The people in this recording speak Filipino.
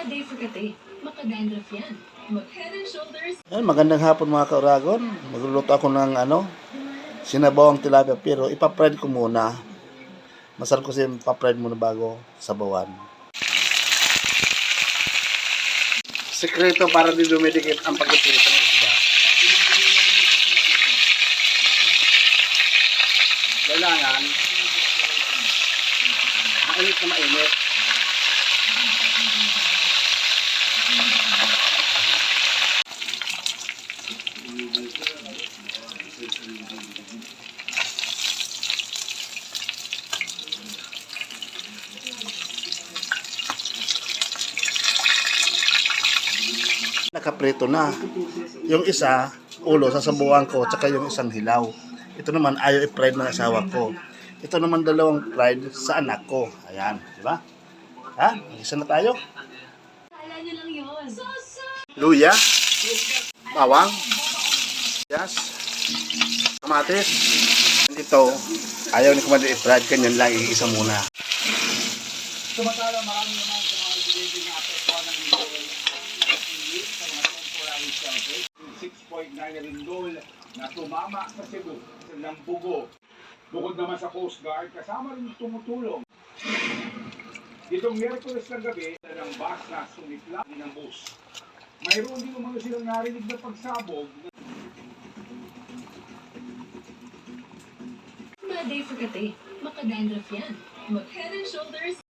Day for kate. Makadandruff yan. Mag-Head and Shoulders. Ayan, magandang hapon mga ka-Oragon. Magluluto ako ng sinabawang tilapia pero ipa-fried ko muna. Masarap kasi ipa-fried muna bago sabawan. Sekreto para di dumidikit ang pagkatulito ng isda. Kailangan mainit na mainit. Nakaprito na. Yung isa, ulo, sasabuan ko, tsaka yung isang hilaw. Ito naman, ayaw i-fried ng asawa ko. Ito naman dalawang fried sa anak ko. Ayan, di ba? Ha? Mag-isa na tayo. Kala nyo lang yun. Luya, bawang, yes, kamatis. Ito, ayaw ni kumanda i-fried, kanyan lang, iisa muna. Sumantala, marami naman sa mga residente na apektuhan ng lindol sa mga temporary shelters. 6.9 na lindol na tumama sa Cebu, sa Lambugo. Bukod naman sa Coast Guard, kasama rin tumutulong. Itong Miyerkules ng gabi, ng bus na sumipla ng bus. Mayroon din naman silang narinig na pagsabog. Day for kate. Makadandruff yan. Mag-Head and Shoulders.